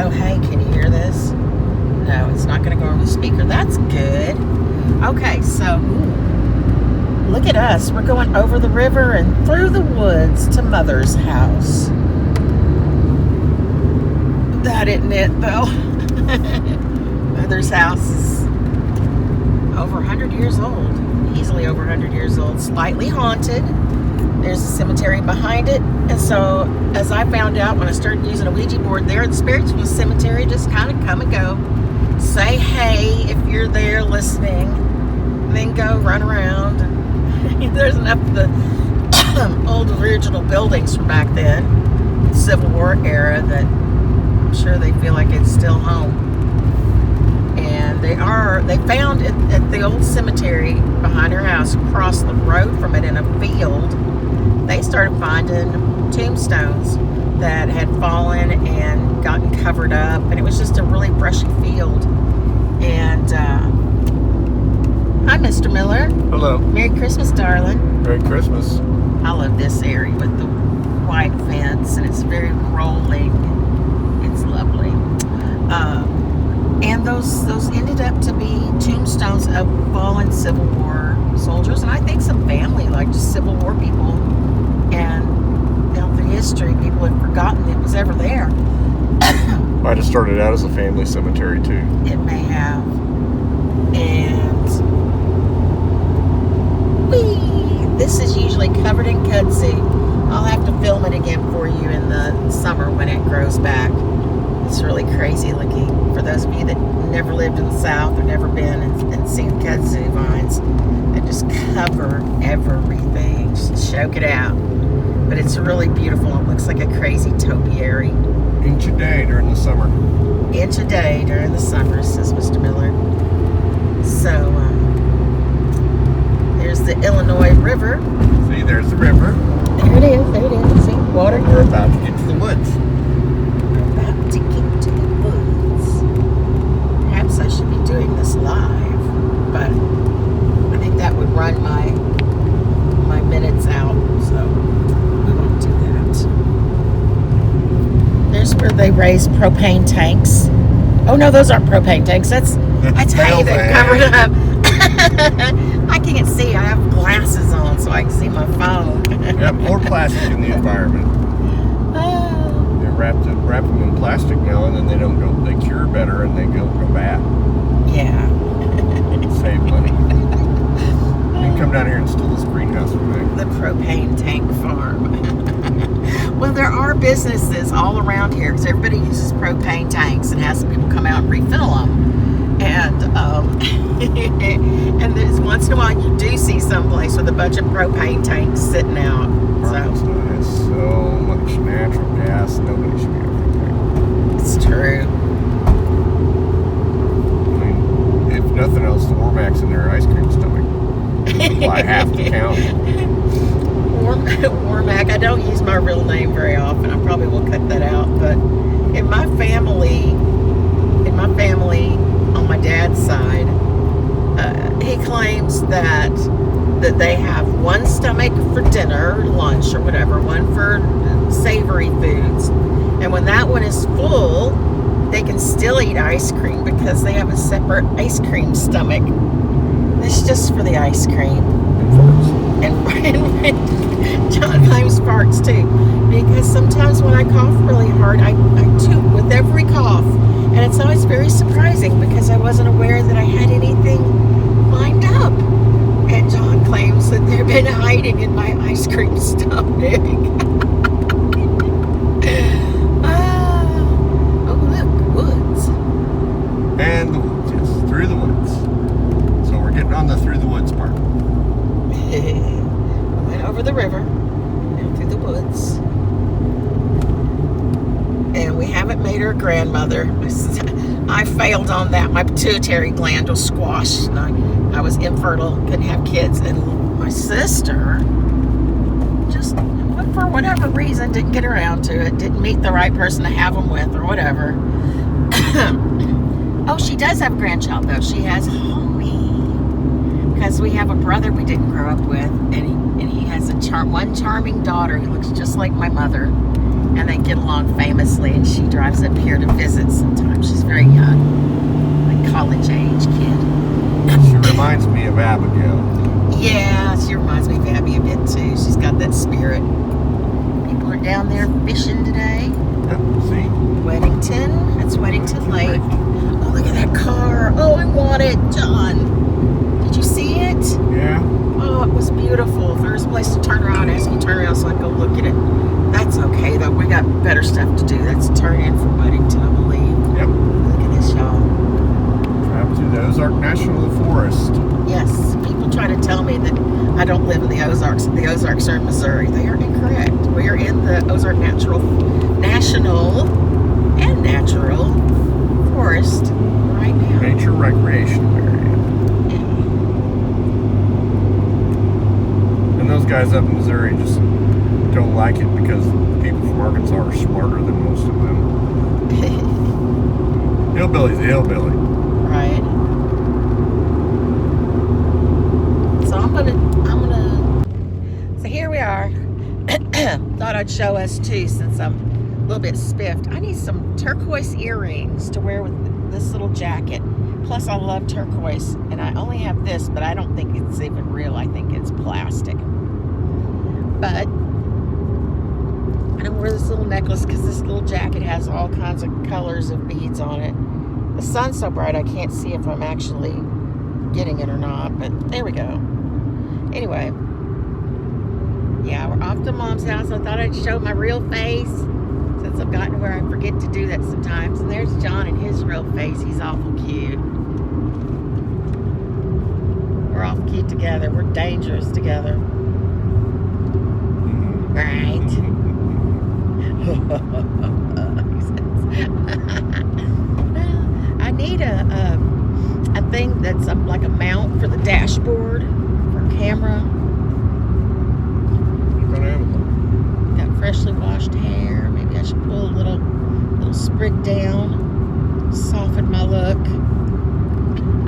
Oh, hey, can you hear this? No, it's not going to go over the speaker. That's good. Okay, so look at us. We're going over the river and through the woods to Mother's house. That isn't it, though. Mother's house is over 100 years old. Easily over 100 years old. Slightly haunted. There's a cemetery behind it. And so, as I found out when I started using a Ouija board there, the spirits from the cemetery just kind of come and go. Say hey if you're there listening. And then go run around. There's enough of the old original buildings from back then, Civil War era, that I'm sure they feel like it's still home. And they found it at the old cemetery behind her house, across the road from it in a field. They started finding tombstones that had fallen and gotten covered up, and it was just a really brushy field. And hi, Mr. Miller. Hello. Merry Christmas, darling. Merry Christmas. I love this area with the white fence, and it's very rolling. It's lovely. And those ended up to be tombstones of fallen Civil War soldiers, and I think some family, like just Civil War people. And down through history, people had forgotten it was ever there. Might have started out as a family cemetery too. It may have. And this is usually covered in kudzu. I'll have to film it again for you in the summer when it grows back. It's really crazy looking. For those of you that never lived in the South or never been and seen kudzu vines, they just cover everything, just choke it out. But it's really beautiful. It looks like a crazy topiary. Inch a day during the summer. Inch a day during the summer, says Mr. Miller. So, there's the Illinois River. See, there's the river. There it is. See, water. We're about to get to the woods. We're about to get to the woods. Perhaps I should be doing this live, but I think that would run my minutes out, so we won't do that. There's where they raise propane tanks. Oh no, those aren't propane tanks. That's how you they're covered up. I can't see. I have glasses on so I can see my phone. Yeah, more plastic in the environment. Oh. They wrap them in plastic now, and then they don't go. They cure better, and they go bad. Yeah. Save money. You can come down here and steal this greenhouse from me. The propane tank farm. Well, there are businesses all around here because everybody uses propane tanks and has people come out and refill them. And and there's once in a while you do see someplace with a bunch of propane tanks sitting out. Arkansas has so much natural gas. Nobody should be able to. It's true. I mean, if nothing else, the Warmax in their ice cream stomach supply half the county. Warmac. I don't use my real name very often. I probably will cut that out. But in my family on my dad's side, he claims that they have one stomach for dinner, lunch, or whatever, one for savory foods, and when that one is full, they can still eat ice cream because they have a separate ice cream stomach. It's just for the ice cream. And John claims farts too, because sometimes when I cough really hard, I toot with every cough, and it's always very surprising because I wasn't aware that I had anything lined up. And John claims that they've been hiding in my ice cream stomach. Oh look, woods. And the woods, yes, through the woods. So we're getting on the through the woods part. We went over the river, and through the woods. And we haven't made her a grandmother. I failed on that. My pituitary gland was squashed. And I was infertile, couldn't have kids. And my sister just, for whatever reason, didn't get around to it. Didn't meet the right person to have them with or whatever. Oh, she does have a grandchild, though. She has Holly. Because we have a brother we didn't grow up with. And he has one charming daughter who looks just like my mother. and they get along famously. And she drives up here to visit sometimes. She's very young, like college age kid. She reminds me of Abigail. Yeah, she reminds me of Abby a bit too. She's got that spirit. People are down there fishing today. Yep, see? Weddington. That's Weddington Lake. Oh, look at that car. Oh, I want it, John. Did you see it? Yeah. Oh, it was beautiful. If there was a place to turn around, ask me to turn around so I can go look at it. That's okay, though. We got better stuff to do. That's turn in for Weddington, I believe. Yep. Look at this, y'all. Travel to the Ozark National Forest. Yes, people try to tell me that I don't live in the Ozarks. The Ozarks are in Missouri. They are incorrect. We are in the Ozark National and Natural Forest right now. Nature recreational area. And those guys up in Missouri just don't like it because people from Arkansas are smarter than most of them. Hillbilly's a hillbilly. Right. So I'm gonna. So here we are. Thought I'd show us too, since I'm a little bit spiffed. I need some turquoise earrings to wear with this little jacket. Plus, I love turquoise, and I only have this, but I don't think it's even real. I think it's plastic. But I don't wear this little necklace because this little jacket has all kinds of colors of beads on it. The sun's so bright I can't see if I'm actually getting it or not, but there we go. Anyway, yeah, we're off to Mom's house. I thought I'd show my real face since I've gotten to where I forget to do that sometimes. And there's John in his real face. He's awful cute. We're awful cute together. We're dangerous together. Right? I need a thing that's like a mount for the dashboard for camera. Look on Amazon. Got freshly washed hair. Maybe I should pull a little sprig down, soften my look.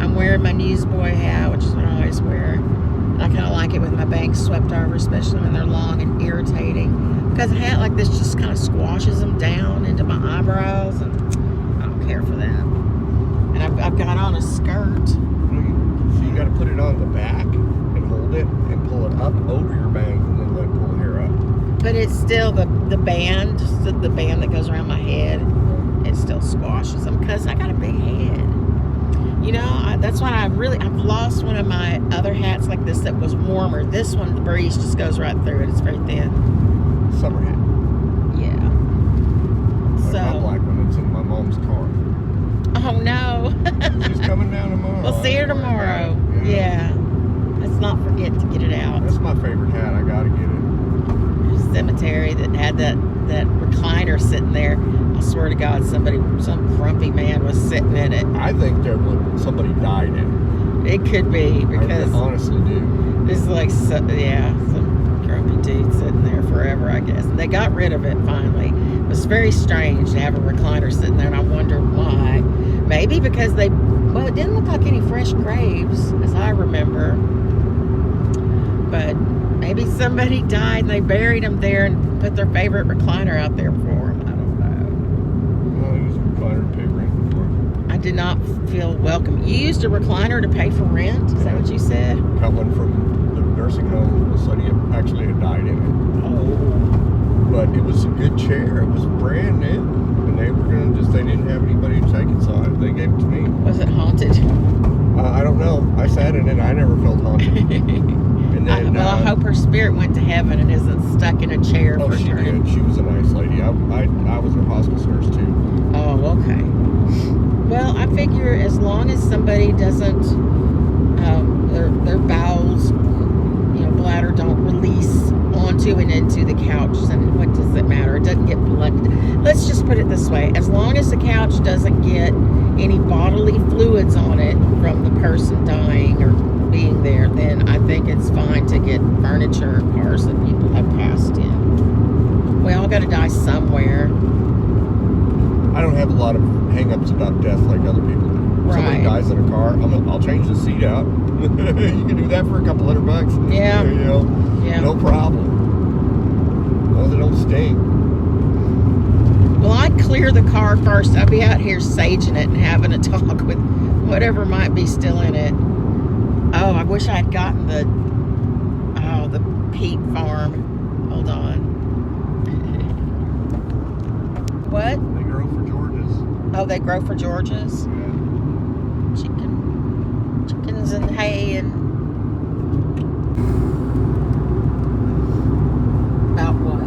I'm wearing my newsboy hat, which is what I always wear. And I kind of like it with my bangs swept over, especially when they're long and irritating. Because a hat like this just kind of squashes them down into my eyebrows, and I don't care for that. And I've got on a skirt. So you got to put it on the back and hold it and pull it up over your bangs and then let it pull the hair up. But it's still the band, just the band that goes around my head. It still squashes them because I got a big head. You know, that's why I've lost one of my other hats like this that was warmer. This one, the breeze just goes right through it. It's very thin. Summer hat. Yeah. Like So. my black one that's in my mom's car. Oh no. She's coming down tomorrow. We'll see her tomorrow. Yeah. Let's not forget to get it out. That's my favorite hat. I gotta get it. There's a cemetery that had that recliner sitting there. I swear to God, some grumpy man was sitting in it. I think somebody died in it. It could be because I honestly do. there's like some grumpy dude sitting there forever, I guess. And they got rid of it finally. It was very strange to have a recliner sitting there, and I wondered why. Maybe because it didn't look like any fresh graves, as I remember. But maybe somebody died and they buried him there and put their favorite recliner out there for him. I don't know. Well, I used a recliner to pay rent before. I did not feel welcome. You used a recliner to pay for rent? Is that what you said? Got one from the nursing home. The lady actually had died in it. Oh. But it was a good chair. It was brand new. And they didn't have anybody to take it, so they gave it to me. Was it haunted? I don't know. I sat in it. I never felt haunted. And then, I hope her spirit went to heaven and isn't stuck in a chair for she eternity. did. She was a nice lady. I was her hospice nurse too. Oh, okay. Well, I figure as long as somebody doesn't, their bowels, bladder don't release onto and into the couch, then what does it matter? It doesn't get blood. Let's just put it this way. As long as the couch doesn't get any bodily fluids on it from the person dying or being there, then I think it's fine to get furniture or cars that people have passed in. We all got to die somewhere. I don't have a lot of hang-ups about death like other people do. If somebody Right. dies in a car, I'll change the seat out. You can do that for a couple $100. Yeah. Yeah. No problem. Well, they don't stink. clear the car first. I'll be out here saging it and having a talk with whatever might be still in it. Oh, I wish I had gotten the peat farm. Hold on. What? They grow for Georges. Oh, they grow for Georges? Yeah. Chickens and hay and... About what?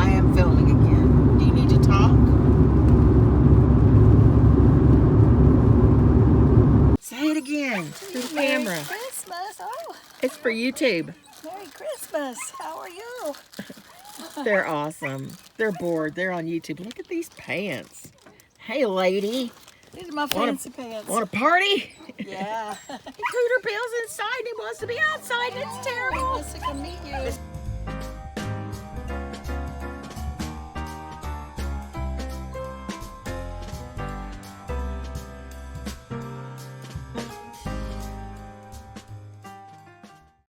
I am filming again. Do you need to talk? Say it again to the camera. Merry Christmas. Oh, It's for YouTube. Merry Christmas. How are you? They're awesome. They're bored. They're on YouTube. Look at these pants. Hey, lady. These are my fancy pants. Want a party? Yeah. Cooter Bill's inside and he wants to be outside. It's He terrible. wants to come meet you.